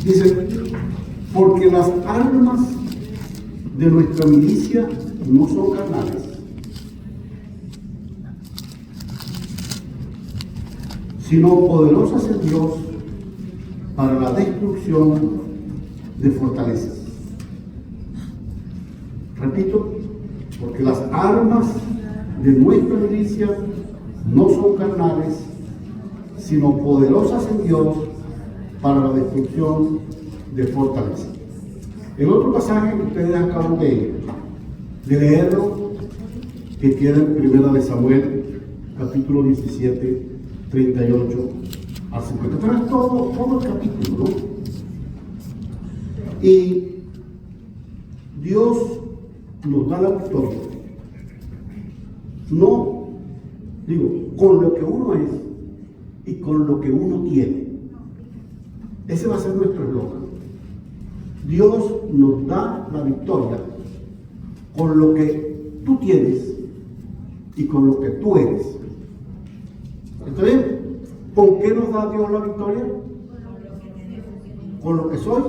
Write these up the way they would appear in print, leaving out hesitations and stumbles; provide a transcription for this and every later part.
Dice, porque las armas de nuestra milicia no son carnales, sino poderosas en Dios para la destrucción de fortalezas. Repito, porque las armas de nuestra milicia no son carnales, sino poderosas en Dios para la destrucción de fortalezas. El otro pasaje que ustedes acaban de leerlo, que queda en Primera de Samuel, capítulo 17, 38 al 50. Pero es todo el capítulo, ¿no? Y Dios nos da la victoria. No, digo, con lo que uno es y con lo que uno tiene. Ese va a ser nuestro eslogan. Dios nos da la victoria con lo que tú tienes y con lo que tú eres. ¿Está bien? ¿Con qué nos da Dios la victoria? Con lo que soy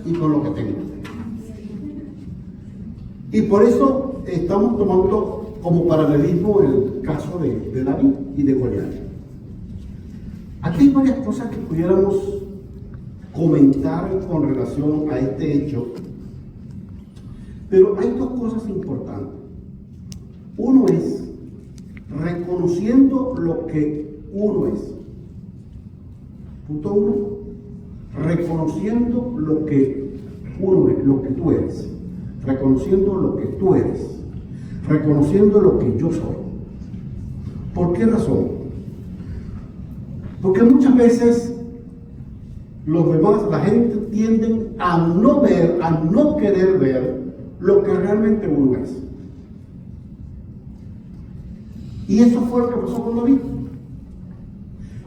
y con lo que tengo. Y por eso estamos tomando como paralelismo el caso de David y de Goliat. Aquí hay varias cosas que pudiéramos comentar con relación a este hecho, pero hay dos cosas importantes. Uno es reconociendo lo que uno es. Punto uno, reconociendo lo que uno es, lo que tú eres. Reconociendo lo que tú eres. Reconociendo lo que yo soy. ¿Por qué razón? Porque muchas veces los demás, la gente tienden a no ver, a no querer ver lo que realmente uno es. Y eso fue lo que pasó con David.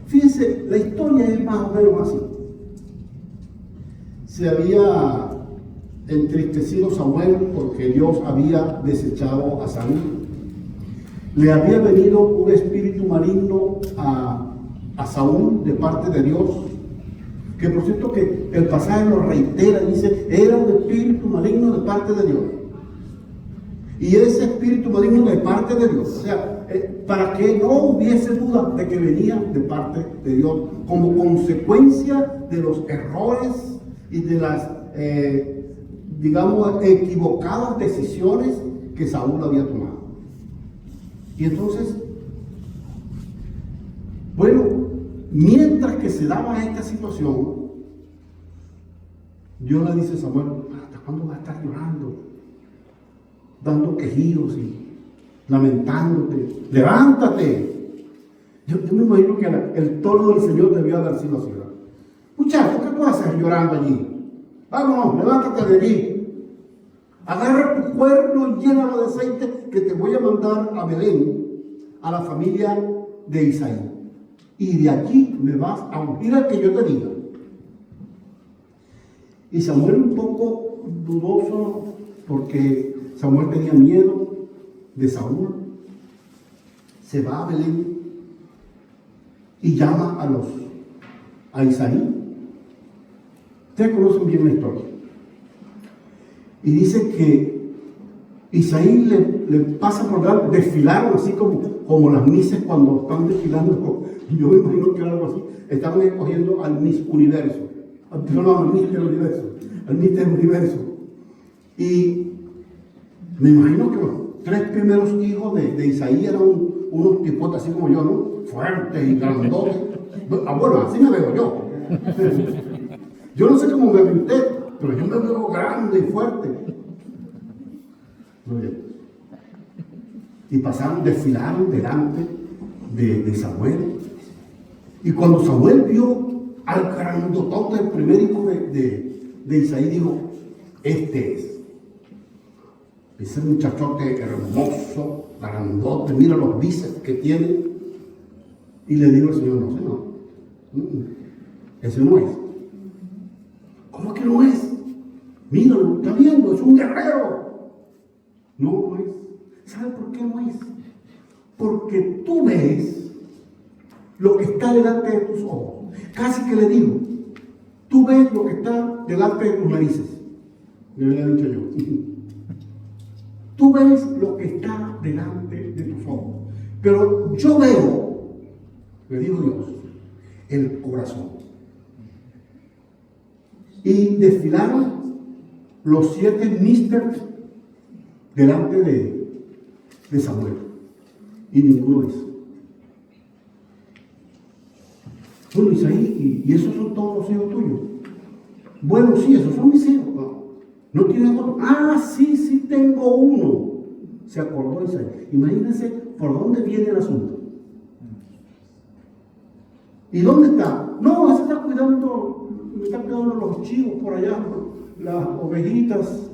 Fíjense, la historia es más o menos así. Se había entristecido Samuel porque Dios había desechado a Saúl. Le había venido un espíritu maligno a Saúl de parte de Dios, que por cierto que el pasaje lo reitera, dice, era un espíritu maligno de parte de Dios. Y ese espíritu maligno de parte de Dios, o sea, para que no hubiese duda de que venía de parte de Dios, como consecuencia de los errores y de las, digamos, equivocadas decisiones que Saúl había tomado. Y entonces, bueno, mientras que se daba esta situación, Dios le dice a Samuel, ¿hasta cuándo vas a estar llorando? Dando quejidos y lamentándote. ¡Levántate! Yo me imagino que el tono del Señor debió haber sido así. Muchacho, ¿qué tú haces llorando allí? Vámonos, levántate de allí. Agarra tu cuerno y llénalo de aceite, que te voy a mandar a Belén, a la familia de Isaí. Y de aquí me vas a ungir al que yo te diga. Y Samuel un poco dudoso, porque Samuel tenía miedo de Saúl. Se va a Belén y llama a Isaí. Ustedes conocen bien la historia. Y dice que Isaí le pasa por dar, desfilaron así como las mises cuando están desfilando. Yo me imagino que era algo así. Estaban escogiendo al Miss Universo. No, al Mister Universo. Al Mister Universo. Y me imagino que los 3 primeros hijos de Isaí eran unos tipotes así como yo, ¿no? Fuertes y grandotes. Bueno, así me veo yo. Yo no sé cómo me ve usted, pero yo me veo grande y fuerte. Muy bien. Y desfilaron delante de Samuel. Y cuando Samuel vio al grandotote, el primer hijo de Isaí, dijo, este es. Ese muchachote hermoso, grandote, mira los bíceps que tiene. Y le digo al Señor, no, Señor, ese no es. ¿Cómo que no es? Míralo, está viendo, es un guerrero. No es. ¿Sabe por qué no es? Porque tú ves lo que está delante de tus ojos. Casi que le digo, Tú ves lo que está delante de tus narices, le hubiera dicho yo. Tú ves lo que está delante de tus ojos. Pero yo veo, le dijo Dios, el corazón. Y desfilaron los 7 místeros delante de Samuel. Y ninguno es. Bueno, Isaí, ¿y esos son todos los hijos tuyos? Bueno, sí, esos son mis hijos. No tienes otro. Ah, sí, tengo uno. Se acordó Isaí. Imagínense por dónde viene el asunto. ¿Y dónde está? No, ese está cuidando los chivos por allá, las ovejitas.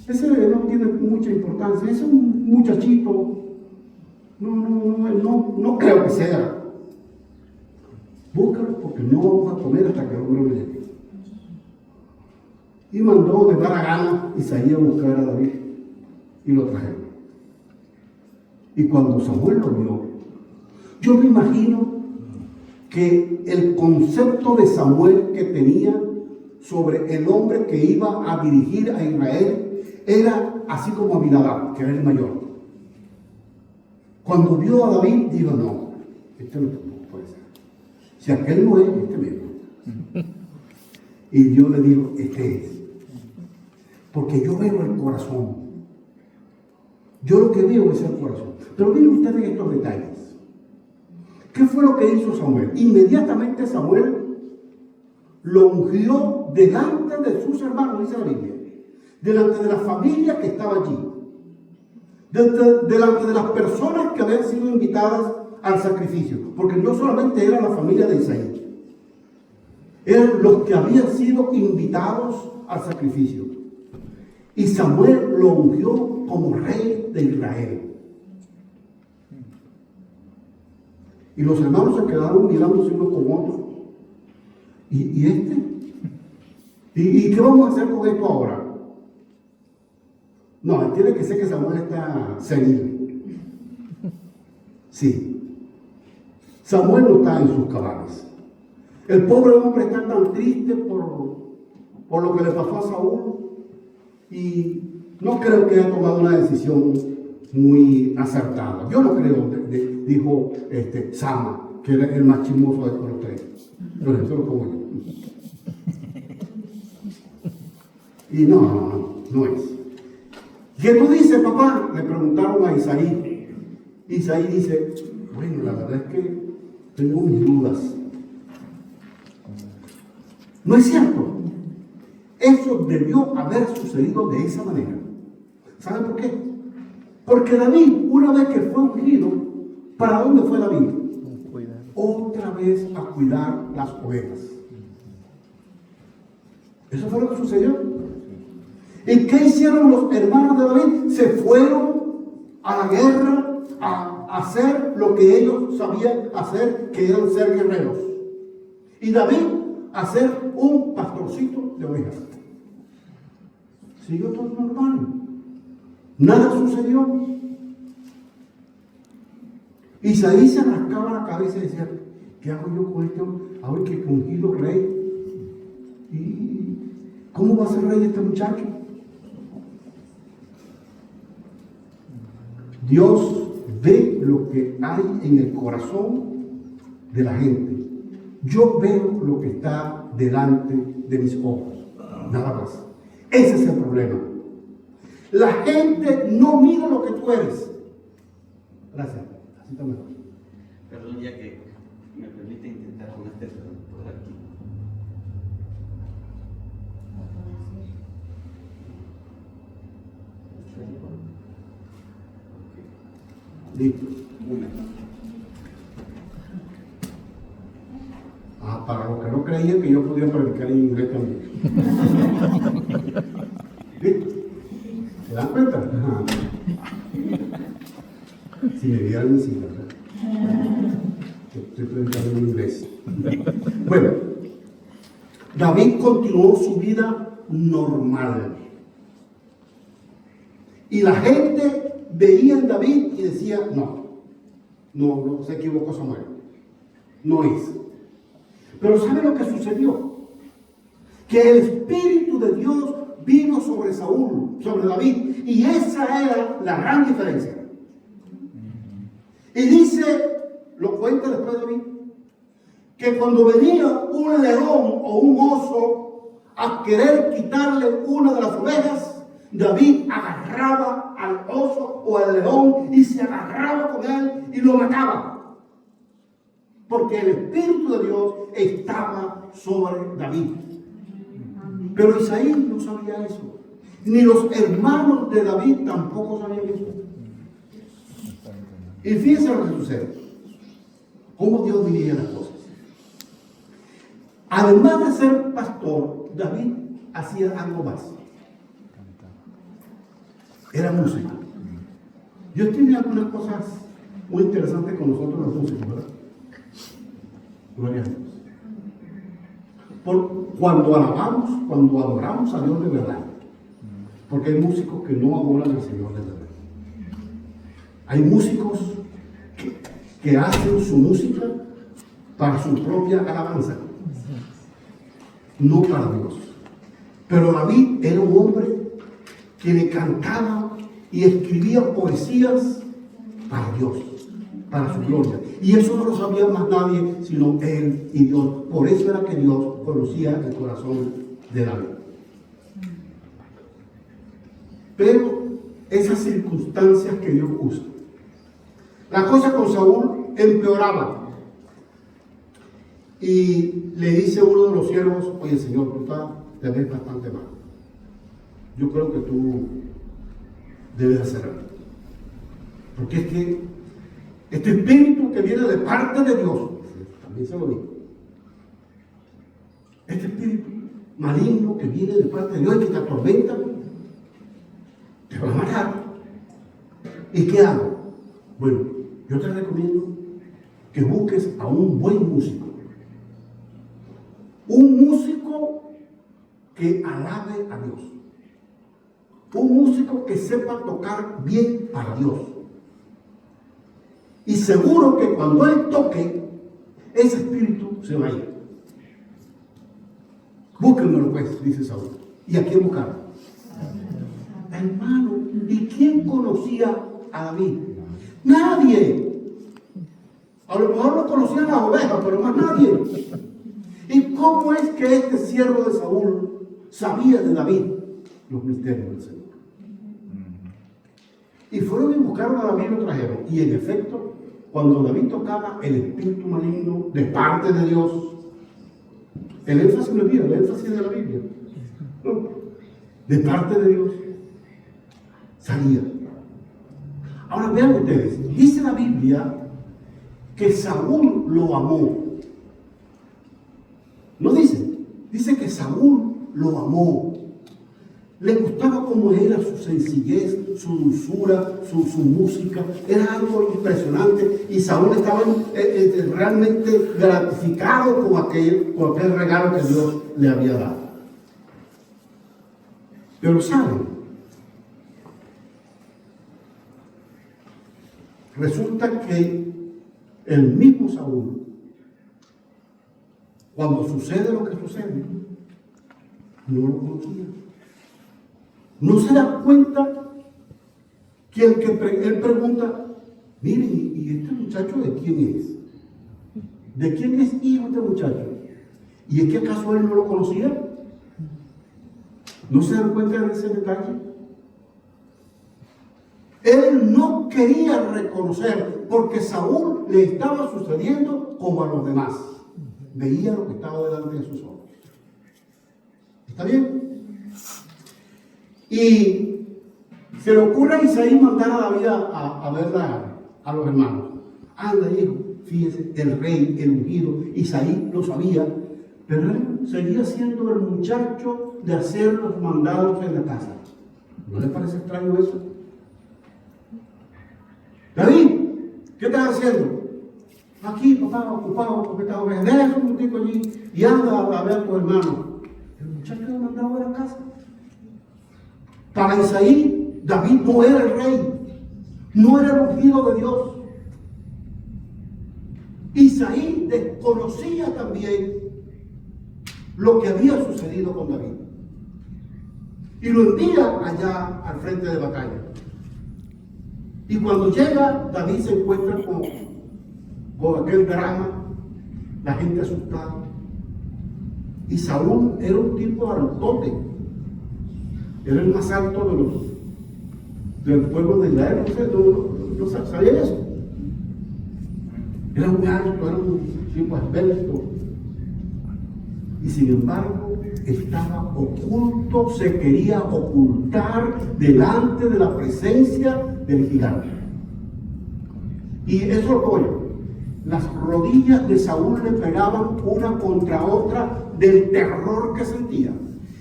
Ese no tiene mucha importancia. Ese es un muchachito. No creo que sea. Búscalo porque no vamos a comer hasta que el hombre llegue. Y mandó de mala gana Isaías a buscar a David y lo trajeron. Y cuando Samuel lo vio, yo me imagino que el concepto de Samuel que tenía sobre el hombre que iba a dirigir a Israel era así como Abinadab, que era el mayor. Cuando vio a David, dijo, no, este no puede ser. Si aquel no es, este mismo. Y Dios le dijo, este es. Porque yo veo el corazón. Yo lo que veo es el corazón. Pero miren ustedes estos detalles. ¿Qué fue lo que hizo Samuel? Inmediatamente Samuel lo ungió delante de sus hermanos, dice la Biblia. Delante de la familia que estaba allí. Delante de las personas que habían sido invitadas al sacrificio. Porque no solamente era la familia de Isaí. Eran los que habían sido invitados al sacrificio. Y Samuel lo ungió como rey de Israel. Y los hermanos se quedaron mirándose unos con otros. ¿Y este? ¿Y qué vamos a hacer con esto ahora? No, tiene que ser que Samuel está senil. Sí. Samuel no está en sus cabales. El pobre hombre está tan triste por lo que le pasó a Saúl. Y no creo que haya tomado una decisión muy acertada. Yo no creo, dijo Sama, que era el más chismoso de los tres. Pero eso lo pongo yo. Y no es. ¿Qué tú dices, papá? Le preguntaron a Isaí. Isaí dice, bueno, la verdad es que tengo mis dudas. No es cierto. Eso debió haber sucedido de esa manera. ¿Saben por qué? Porque David, una vez que fue ungido, ¿para dónde fue David? Otra vez a cuidar las ovejas. Eso fue lo que sucedió. ¿Y qué hicieron los hermanos de David? Se fueron a la guerra a hacer lo que ellos sabían hacer, que eran ser guerreros. Y David a ser un pastorcito de ovejas. Siguió todo normal. Nada sucedió. Isaí se rascaba la cabeza y decía, ¿qué hago yo con este hombre? Ahora que he ungido rey. ¿Y cómo va a ser rey este muchacho? Dios ve lo que hay en el corazón de la gente. Yo veo lo que está delante de mis ojos. Nada más. Ese es el problema. La gente no mira lo que tú eres. Gracias. Así está mejor. Perdón, ya que me permite intentar con este traductor aquí. Listo. Una. Para los que no creían que yo podía predicar en inglés también. ¿Listo? ¿Se dan cuenta? Ajá. Si me vieran mis hijas, estoy predicando en inglés. Bueno, David continuó su vida normal. Y la gente veía en David y decía, no, se equivocó Samuel. No es. Pero ¿sabe lo que sucedió? Que el Espíritu de Dios vino sobre Saúl, sobre David, y esa era la gran diferencia. Y dice, lo cuenta después David, que cuando venía un león o un oso a querer quitarle una de las ovejas, David agarraba al oso o al león y se agarraba con él y lo mataba. Porque el Espíritu de Dios estaba sobre David. Pero Isaí no sabía eso. Ni los hermanos de David tampoco sabían eso. Y fíjense lo que sucede. Cómo Dios dirige las cosas. Además de ser pastor, David hacía algo más. Era músico. Dios tiene algunas cosas muy interesantes con nosotros los músicos, ¿verdad? Gloria a Dios. Cuando alabamos, cuando adoramos a Dios de verdad. Porque hay músicos que no adoran al Señor de verdad. Hay músicos que hacen su música para su propia alabanza, no para Dios. Pero David era un hombre que le cantaba y escribía poesías para Dios, para su gloria. Y eso no lo sabía más nadie sino él y Dios. Por eso era que Dios conocía el corazón de David. Pero esas circunstancias que Dios usa, la cosa con Saúl empeoraba. Y le dice uno de los siervos: oye, Señor, tú te ves bastante mal. Yo creo que tú debes hacer algo. Porque es que este espíritu que viene de parte de Dios, también se lo digo, este espíritu maligno que viene de parte de Dios y que te atormenta, te va a matar. ¿Y qué hago? Bueno, yo te recomiendo que busques a un buen músico. Un músico que alabe a Dios. Un músico que sepa tocar bien para Dios. Y seguro que cuando él toque, ese espíritu se va a ir. Búsquenmelo pues, dice Saúl. ¿Y a quién buscar? Hermano, ¿y quién conocía a David? Nadie. A lo mejor lo conocían las ovejas, pero más nadie. ¿Y cómo es que este siervo de Saúl sabía de David los misterios del Señor? Y fueron y buscaron a David y lo trajeron. Y en efecto, cuando David tocaba, el espíritu maligno de parte de Dios, el énfasis no es mío, el énfasis de la Biblia, no, de parte de Dios, salía. Ahora vean ustedes, dice la Biblia que Saúl lo amó. No dice que Saúl lo amó. Le gustaba cómo era su sencillez, su dulzura, su música. Era algo impresionante. Y Saúl estaba realmente gratificado con aquel regalo que Dios le había dado. Pero ¿saben? Resulta que el mismo Saúl, cuando sucede lo que sucede, no lo conocía. No se da cuenta que él pregunta: miren, ¿y este muchacho de quién es? ¿De quién es hijo este muchacho? ¿Y es que acaso él no lo conocía? ¿No se dan cuenta de ese detalle? Él no quería reconocer, porque Saúl le estaba sucediendo como a los demás. Veía lo que estaba delante de sus ojos. ¿Está bien? Y se le ocurre a Isaí mandar a David a ver a los hermanos. Anda, hijo, fíjese, el rey, el ungido. Isaí lo sabía, pero él seguía siendo el muchacho de hacer los mandados en la casa. ¿No le parece extraño eso? David, ¿qué estás haciendo? Aquí, papá, ocupado, porque estaba bien. Deja un minutico allí y anda a ver a tu hermano. El muchacho lo mandaba a la casa. Para Isaí, David no era el rey, no era el ungido de Dios. Isaí desconocía también lo que había sucedido con David. Y lo envía allá al frente de batalla. Y cuando llega, David se encuentra con aquel drama, la gente asustada. Y Saúl era un tipo altote. Era el más alto del pueblo de Israel. No sabía eso. Era muy alto, era un tipo esbelto. Y sin embargo, estaba oculto, se quería ocultar delante de la presencia del gigante. Y eso lo voy. Las rodillas de Saúl le pegaban una contra otra del terror que sentía.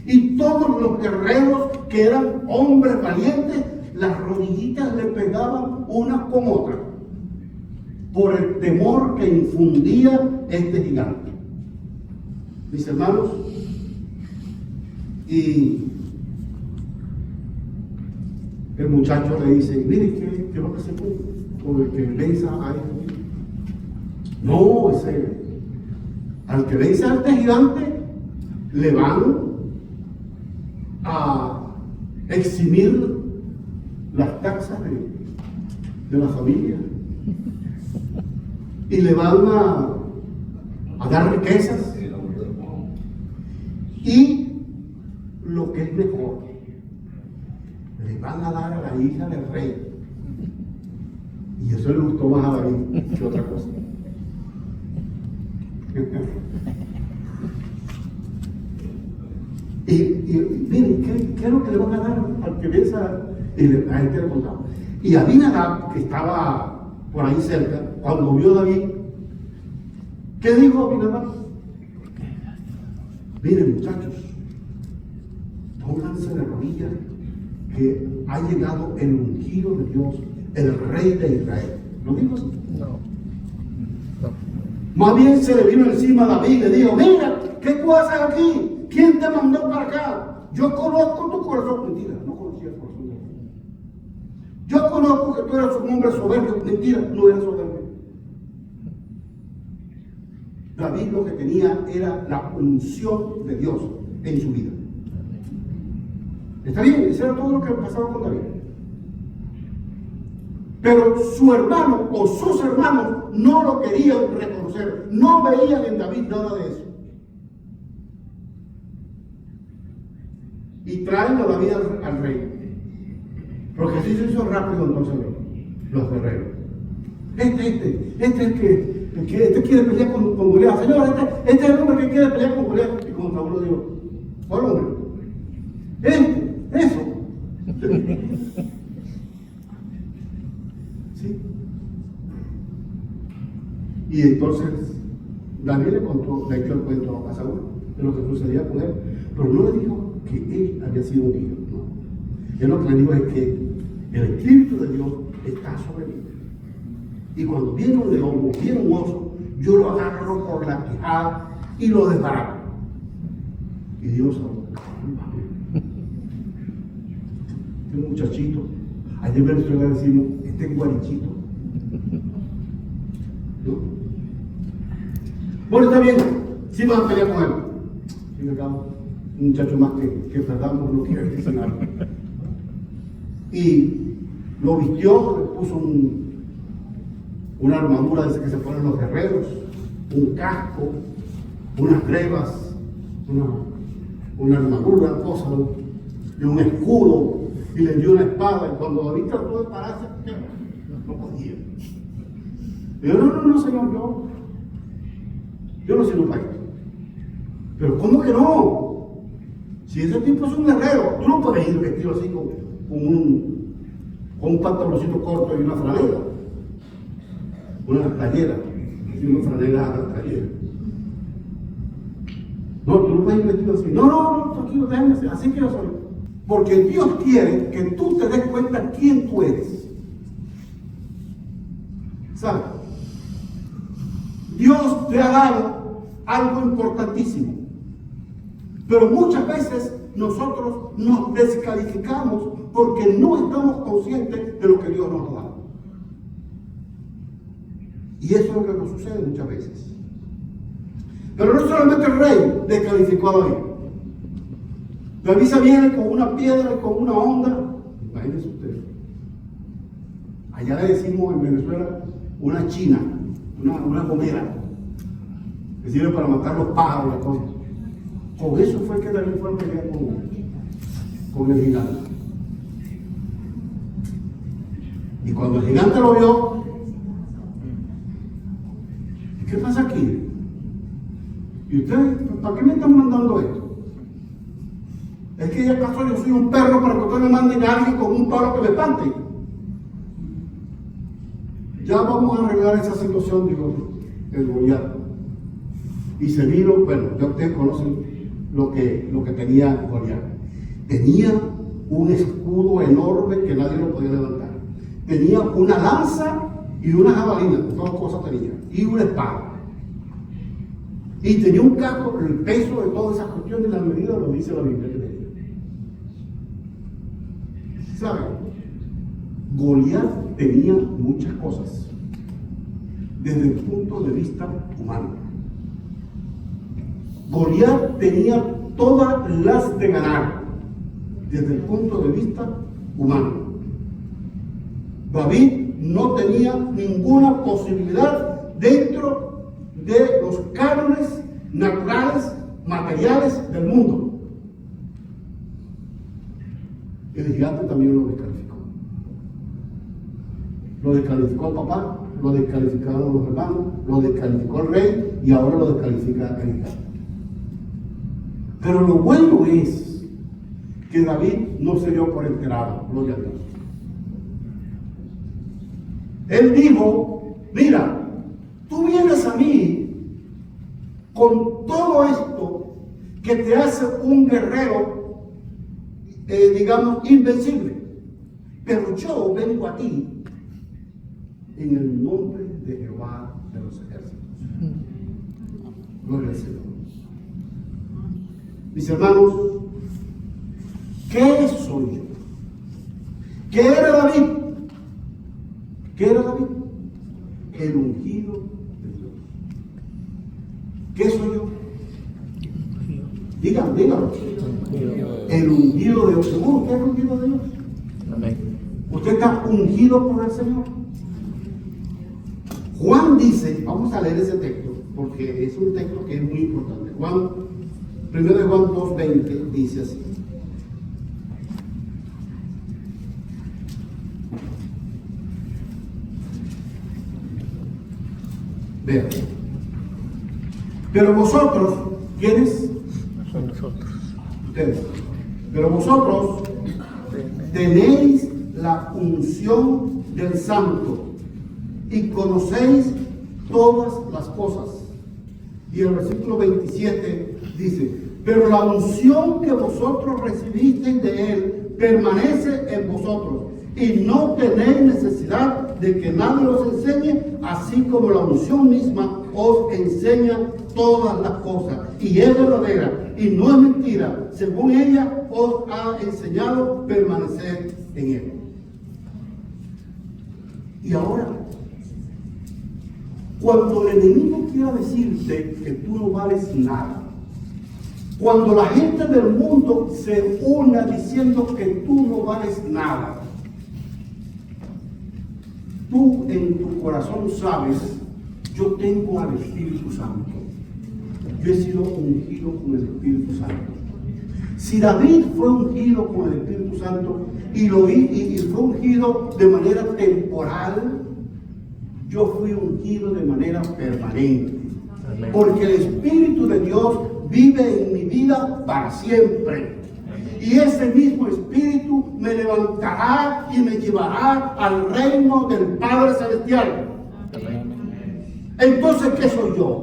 Y todos los guerreros que eran hombres valientes, las rodillitas le pegaban una con otra por el temor que infundía este gigante. Mis hermanos, y el muchacho le dice, mire, ¿qué va a hacer con el que venza a este? No, al que venza a este gigante, le van a eximir las taxas de la familia y le van a dar riquezas y lo que es mejor, le van a dar a la hija del rey. Y eso le gustó más a David que otra cosa. Y miren, ¿qué es lo que le van a dar al que venza a este le contaba? Y Abinadab, que estaba por ahí cerca, cuando vio a David, ¿qué dijo Abinadab? Miren, muchachos, pónganse de rodillas, que ha llegado el ungido de Dios, el rey de Israel. ¿Lo dijo así? No. Más bien se le vino encima a David y le dijo, mira, ¿qué tú haces aquí? ¿Quién te mandó para acá? Yo conozco tu corazón. Mentira, no conocía el corazón de David. Yo conozco que tú eres un hombre soberbio. Mentira, no eres soberbio. David lo que tenía era la unción de Dios en su vida. ¿Está bien? Eso era todo lo que pasaba con David. Pero su hermano o sus hermanos no lo querían reconocer, no veían en David nada de eso. Y traen a David al rey. Porque así se hizo rápido entonces los guerreros. Este quiere pelear con Goliat. Señor, este es el hombre que quiere pelear con Goliat. Y como Saúl le dijo, ¿cuál hombre? Eso. ¿Sí? Y entonces David le echó el cuento a Saúl de lo que sucedía con él, pero no le dijo que él había sido ungido. No. Él lo que le dijo es que el Espíritu de Dios está sobre mí. Y cuando viene un león o viene un oso, yo lo agarro por la quijada y lo desbarato. Y Dios, este muchachito, allá en Venezuela decimos, este guarichito. ¿No? Bueno, está bien, sí van a pelear con él. Y acá un muchacho más que perdamos no quiere decir nada. Y lo vistió, le puso una armadura de esa que se ponen los guerreros, un casco, unas grebas, una armadura, cosa, y un escudo, y le dio una espada, y cuando David trató de pararse, no podía. Y yo, no, señor, yo no sirvo para esto. Pero ¿cómo que no? Si ese tipo es un guerrero, tú no puedes ir vestido así con un pantaloncito corto y una franela. Una playera, una franela playera. No, tú no puedes ir vestido así. No, tranquilo, déjame así que yo soy. Porque Dios quiere que tú te des cuenta quién tú eres. ¿Sabes? Dios te ha dado algo importantísimo. Pero muchas veces nosotros nos descalificamos porque no estamos conscientes de lo que Dios nos ha dado. Y eso es lo que nos sucede muchas veces. Pero no solamente el rey descalificó a David. David se viene con una piedra y con una onda. Imagínense ustedes. Allá le decimos en Venezuela una china, una gomera, que sirve para matar los pájaros y las cosas. Con eso fue que David fue a pelear con el gigante. Y cuando el gigante lo vio, ¿qué pasa aquí? ¿Y ustedes, para qué me están mandando esto? Es que ya acaso yo soy un perro para que ustedes me manden a alguien con un palo que me espante. Ya vamos a arreglar esa situación, digo, el Goliat. Y se vino, bueno, ya ustedes conocen lo que tenía Goliat. Tenía un escudo enorme que nadie lo podía levantar. Tenía una lanza y una jabalina, todas cosas tenía, y una espada. Y tenía un casco, el peso de todas esas cuestiones, las medidas lo dice la Biblia que tenía. ¿Saben? Goliat tenía muchas cosas desde el punto de vista humano. Goliat tenía todas las de ganar desde el punto de vista humano. David no tenía ninguna posibilidad dentro de los cánones naturales, materiales del mundo. El gigante también lo descalificó. Lo descalificó el papá, lo descalificaron los hermanos, lo descalificó el rey y ahora lo descalifica el gigante. Pero lo bueno es que David no se dio por enterado, gloria a Dios. Él dijo, mira, tú vienes a mí con todo esto que te hace un guerrero, digamos, invencible. Pero yo vengo a ti en el nombre de Jehová de los ejércitos. Gloria al Señor. Mis hermanos, ¿qué soy yo? ¿Qué era David? ¿Qué era David? El ungido de Dios. ¿Qué soy yo? Díganlo. El ungido de Dios. ¿Seguro que es el ungido de Dios? Amén. ¿Usted está ungido por el Señor? Juan dice, vamos a leer ese texto, porque es un texto que es muy importante. Juan, 1 Juan 2:20 dice así. Vean. Pero vosotros, ¿quiénes? Nosotros. Ustedes. Pero vosotros tenéis la unción del Santo y conocéis todas las cosas. Y el versículo 27 dice, pero la unción que vosotros recibisteis de Él permanece en vosotros y no tenéis necesidad de que nadie os enseñe, así como la unción misma os enseña todas las cosas. Y es verdadera y no es mentira. Según ella os ha enseñado permanecer en Él. Y ahora, cuando el enemigo quiera decirte que tú no vales nada, cuando la gente del mundo se una diciendo que tú no vales nada, tú en tu corazón sabes, yo tengo al Espíritu Santo. Yo he sido ungido con el Espíritu Santo. Si David fue ungido con el Espíritu Santo y fue ungido de manera temporal, yo fui ungido de manera permanente. Amén. Porque el Espíritu de Dios vive en mi vida para siempre. Y ese mismo Espíritu me levantará y me llevará al reino del Padre Celestial. Amén. Entonces, ¿qué soy yo?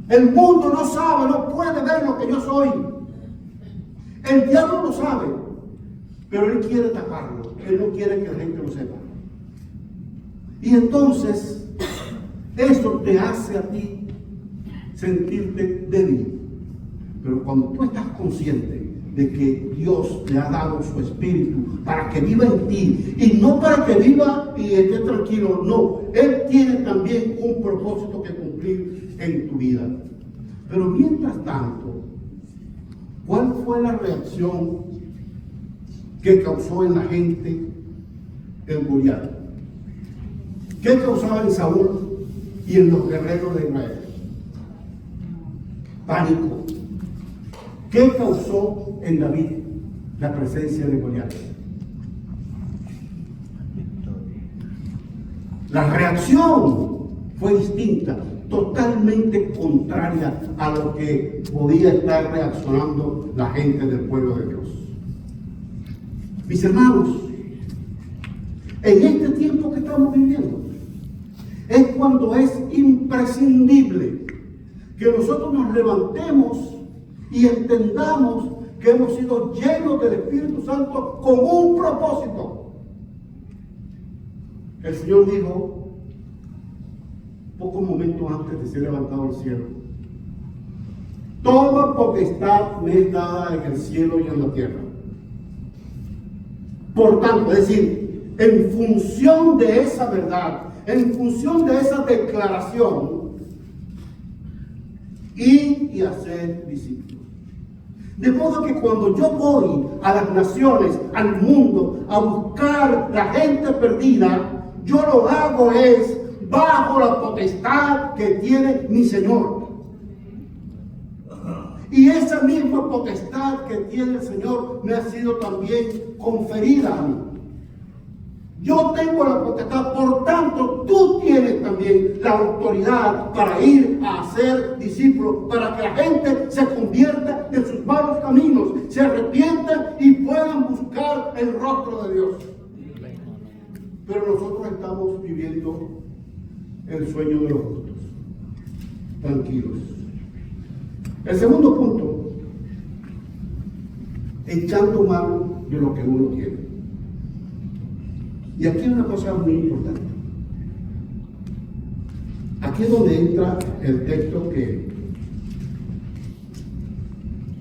El mundo no sabe, no puede ver lo que yo soy. El diablo lo sabe, pero él quiere taparlo. Él no quiere que la gente lo sepa. Y entonces, eso te hace a ti sentirte débil. Pero cuando tú estás consciente de que Dios te ha dado su Espíritu para que viva en ti, y no para que viva y esté tranquilo, no, Él tiene también un propósito que cumplir cumplir en tu vida. Pero mientras tanto, ¿cuál fue la reacción que causó en la gente el Goliat? ¿Qué causaba en Saúl y en los guerreros de Israel? Pánico. ¿Qué causó en David la presencia de Goliat? La reacción fue distinta, totalmente contraria a lo que podía estar reaccionando la gente del pueblo de Dios. Mis hermanos, en este tiempo que estamos viviendo, es cuando es imprescindible que nosotros nos levantemos y entendamos que hemos sido llenos del Espíritu Santo con un propósito. El Señor dijo, pocos momentos antes de ser levantado al cielo: toda potestad me es dada en el cielo y en la tierra. Por tanto, es decir, en función de esa verdad, en función de esa declaración, ir y hacer discípulos. De modo que cuando yo voy a las naciones, al mundo, a buscar la gente perdida, yo lo hago es bajo la potestad que tiene mi Señor. Y esa misma potestad que tiene el Señor me ha sido también conferida a mí. Yo tengo la potestad, por tanto, tú tienes también la autoridad para ir a hacer discípulos, para que la gente se convierta de sus malos caminos, se arrepientan y puedan buscar el rostro de Dios. Pero nosotros estamos viviendo el sueño de los justos, tranquilos. El segundo punto, echando mano de lo que uno tiene. Y aquí hay una cosa muy importante. Aquí es donde entra el texto que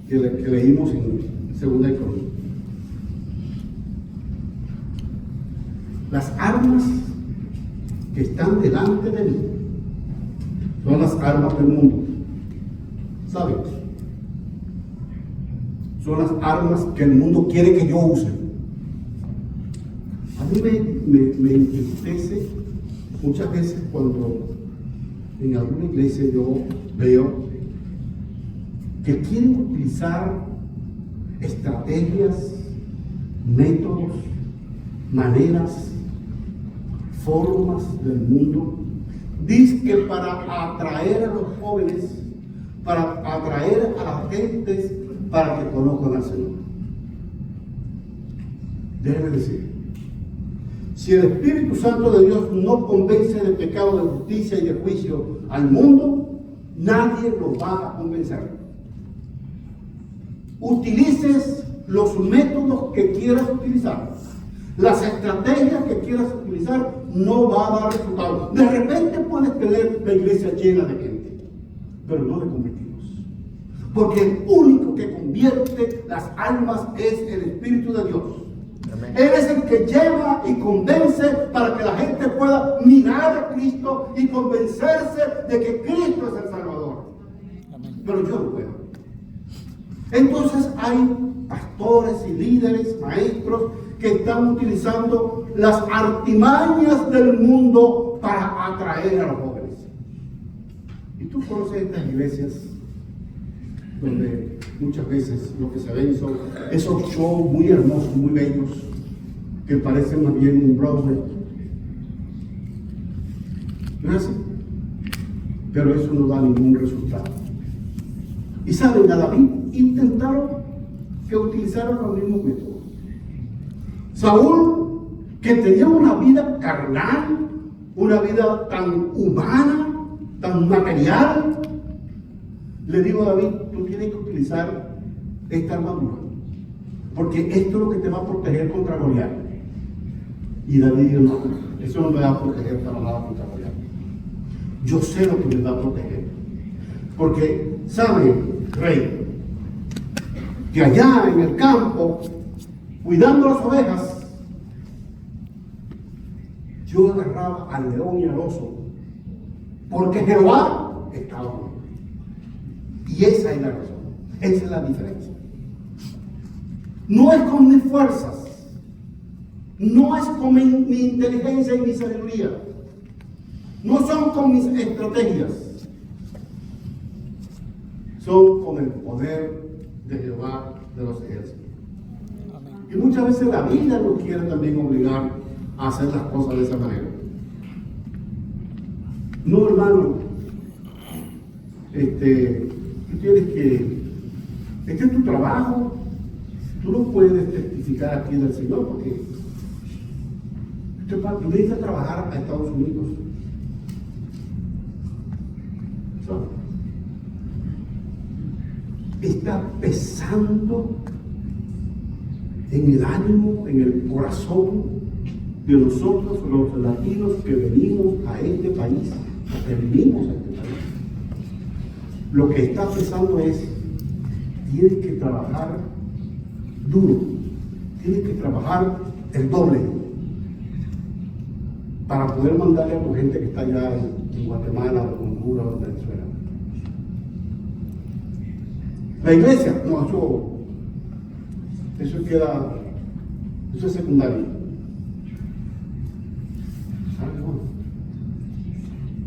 leímos en 2 Corintios. Las armas que están delante de mí son las armas del mundo. ¿Sabes? Son las armas que el mundo quiere que yo use. A mí me entristece muchas veces cuando en alguna iglesia yo veo que quieren utilizar estrategias, métodos, maneras, formas del mundo, dizque para atraer a los jóvenes, para atraer a las gentes, para que conozcan al Señor. Déjeme decir, si el Espíritu Santo de Dios no convence de pecado, de justicia y de juicio al mundo, nadie lo va a convencer. Utilices los métodos que quieras utilizar, las estrategias que quieras utilizar, no va a dar resultado. De repente puedes tener la iglesia llena de gente, pero no de convertidos. Porque el único que convierte las almas es el Espíritu de Dios. Amén. Él es el que lleva y convence para que la gente pueda mirar a Cristo y convencerse de que Cristo es el Salvador. Amén. Pero yo no puedo. Entonces hay pastores y líderes, maestros, que están utilizando las artimañas del mundo para atraer a los jóvenes. Y tú conoces estas iglesias donde muchas veces lo que se ven son esos shows muy hermosos, muy bellos, que parecen más bien un Broadway. ¿No es así? Pero eso no da ningún resultado. Y saben, a David intentaron que utilizaran los mismos métodos. Saúl, que tenía una vida carnal, una vida tan humana, tan material, le digo a David, tú tienes que utilizar esta armadura, porque esto es lo que te va a proteger contra Goliat. Y David dijo, no, eso no me va a proteger para nada contra Goliat. Yo sé lo que me va a proteger, porque sabe, rey, que allá en el campo, cuidando las ovejas, yo agarraba al león y al oso, porque Jehová Y esa es la razón, esa es la diferencia. No es con mis fuerzas, no es con mi inteligencia y mi sabiduría, no son con mis estrategias, son con el poder de Jehová de los ejércitos. Y muchas veces la vida nos quiere también obligar a hacer las cosas de esa manera. No, hermano, tú tienes que, este es tu trabajo, tú no puedes testificar aquí del Señor porque tú necesitas trabajar a Estados Unidos. Está pesando en el ánimo, en el corazón de nosotros los latinos que venimos a este país, Lo que está pesando es, tienes que trabajar duro, tienes que trabajar el doble para poder mandarle a tu gente que está allá en Guatemala, o Honduras, o Venezuela. La iglesia, no, eso es secundario.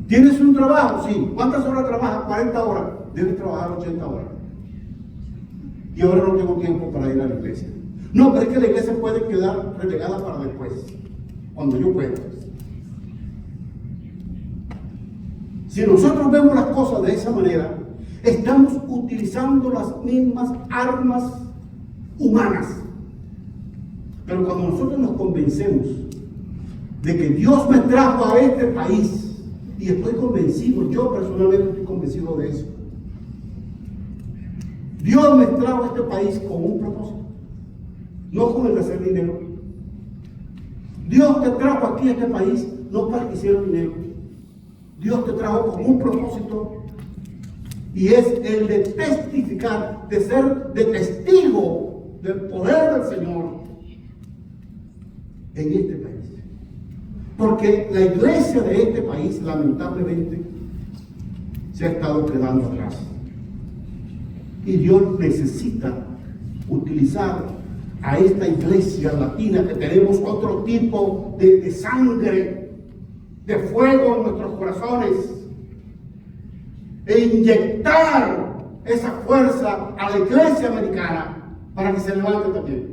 ¿Tienes un trabajo? Sí. ¿Cuántas horas trabajas? 40 horas. Debes trabajar 80 horas. Y ahora no tengo tiempo para ir a la iglesia. No, pero es que la iglesia puede quedar relegada para después, cuando yo pueda. Si nosotros vemos las cosas de esa manera, estamos utilizando las mismas armas humanas. Pero cuando nosotros nos convencemos de que Dios me trajo a este país, y estoy convencido, yo personalmente estoy convencido de eso, Dios me trajo a este país con un propósito, no con el de hacer dinero. Dios te trajo aquí a este país no para que hicieran dinero. Dios te trajo con un propósito, y es el de testificar, de ser de testigo del poder del Señor en este país. Porque la iglesia de este país, lamentablemente, se ha estado quedando atrás. Y Dios necesita utilizar a esta iglesia latina, que tenemos otro tipo de sangre, de fuego en nuestros corazones, e inyectar esa fuerza a la iglesia americana para que se levante también.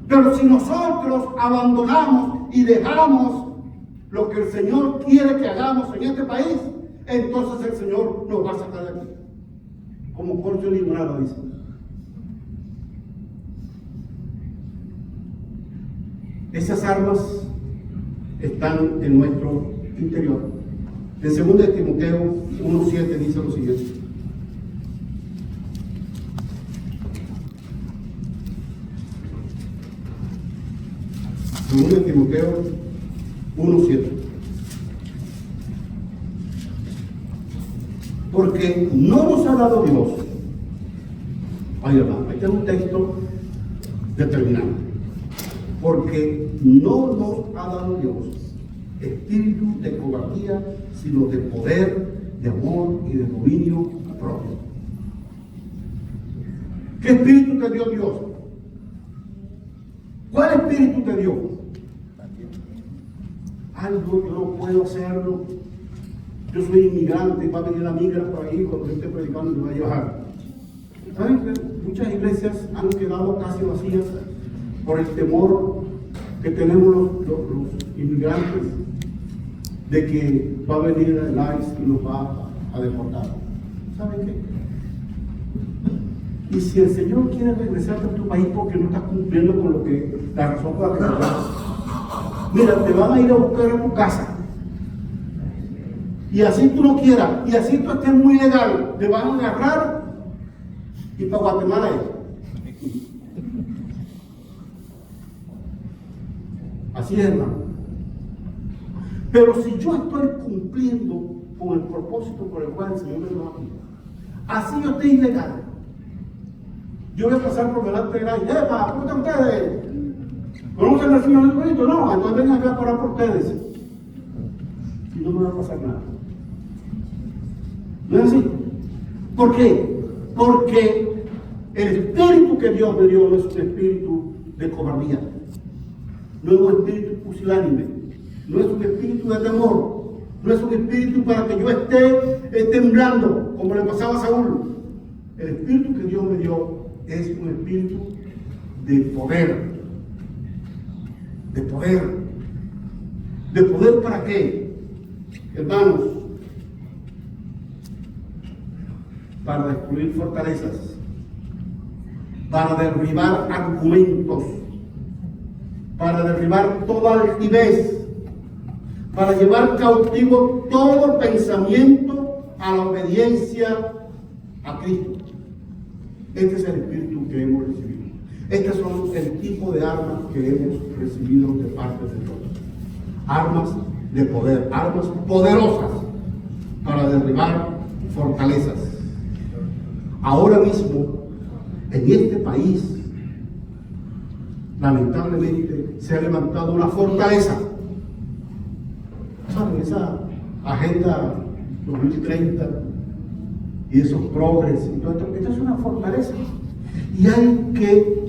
Pero si nosotros abandonamos y dejamos lo que el Señor quiere que hagamos en este país, entonces el Señor nos va a sacar de aquí, como Porcio Limonado dice. Esas armas están en nuestro interior. En 2 de Timoteo 1:7 dice lo siguiente: Segundo de Timoteo 1:7. Porque no nos ha dado Dios. Ahí va, este es un texto determinante. Porque no nos ha dado Dios espíritu de cobardía, sino de poder, de amor y de dominio propio. ¿Qué espíritu te dio Dios? ¿Cuál espíritu te dio? Algo yo no puedo hacerlo. Yo soy inmigrante, va a venir la migra por ahí cuando yo esté predicando y me va a llevar. ¿Saben que muchas iglesias han quedado casi vacías por el temor que tenemos los inmigrantes de que va a venir el ICE y nos va a deportar? ¿Saben qué? Y si el Señor quiere regresarte a tu país porque no estás cumpliendo con lo que la razón para que te vayas, mira, te van a ir a buscar a tu casa. Y así tú no quieras, y así tú estés muy legal, te van a agarrar y para Guatemala es. Así es, hermano. Pero si yo estoy cumpliendo con el propósito por el cual el Señor me lo aquí, así yo estoy ilegal, yo voy a pasar por delante de la iglesia. ¡Epa! ¿Cómo están ustedes? ¿Conocen al Señor Jesucristo? No, entonces vengan acá a orar por ustedes. Y no me va a pasar nada. ¿No es así? ¿Por qué? Porque el espíritu que Dios me dio no es un espíritu de cobardía, no es un espíritu pusilánime, no es un espíritu de temor, no es un espíritu para que yo esté temblando como le pasaba a Saúl. El espíritu que Dios me dio es un espíritu de poder. ¿De poder? ¿De poder para qué? Hermanos, para destruir fortalezas, para derribar argumentos, para derribar toda altivez, para llevar cautivo todo pensamiento a la obediencia a Cristo. Este es el espíritu que hemos recibido. Estos son el tipo de armas que hemos recibido de parte de Dios. Armas de poder, armas poderosas para derribar fortalezas. Ahora mismo, en este país, lamentablemente, se ha levantado una fortaleza. ¿Saben? Esa agenda 2030 y esos progres y todo esto, esta es una fortaleza. Y hay que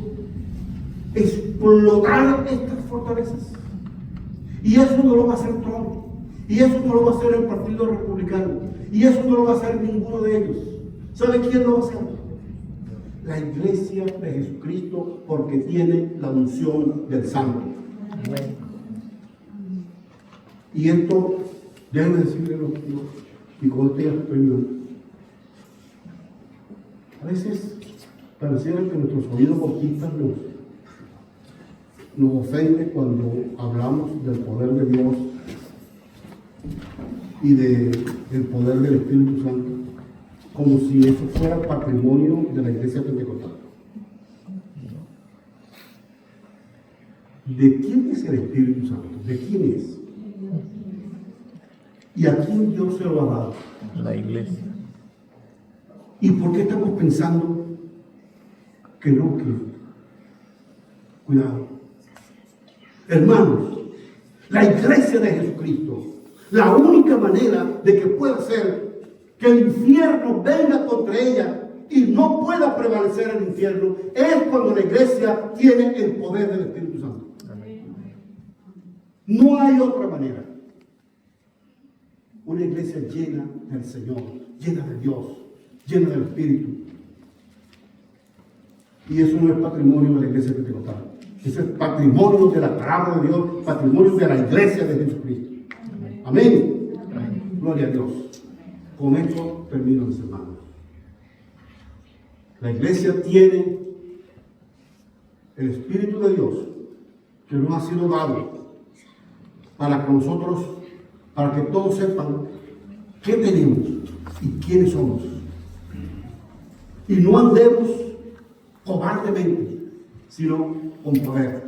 explotar estas fortalezas. Y eso no lo va a hacer Trump. Y eso no lo va a hacer el Partido Republicano. Y eso no lo va a hacer ninguno de ellos. ¿Sabe quién lo va a hacer? La Iglesia de Jesucristo, porque tiene la unción del Santo. Y esto, déjenme decirle y con esto ya termino. A veces pareciera que nuestros oídos bautistas nos ofende cuando hablamos del poder de Dios y del poder del Espíritu Santo, como si eso fuera patrimonio de la Iglesia Pentecostal. ¿De quién es el Espíritu Santo? ¿De quién es? ¿Y a quién Dios se lo ha dado? La iglesia. ¿Y por qué estamos pensando que no? Cuidado. Hermanos, la Iglesia de Jesucristo, la única manera de que pueda ser que el infierno venga contra ella y no pueda prevalecer el infierno es cuando la Iglesia tiene el poder del Espíritu Santo. No hay otra manera. Una iglesia llena del Señor, llena de Dios, llena del Espíritu. Y eso no es patrimonio de la Iglesia Pentecostal. Eso es patrimonio de la palabra de Dios, patrimonio de la Iglesia de Jesucristo. Amén. Gloria a Dios. Con esto termino, mis hermanos. La Iglesia tiene el Espíritu de Dios que nos ha sido dado para que nosotros, para que todos sepan qué tenemos y quiénes somos. Y no andemos cobardemente, sino con poder.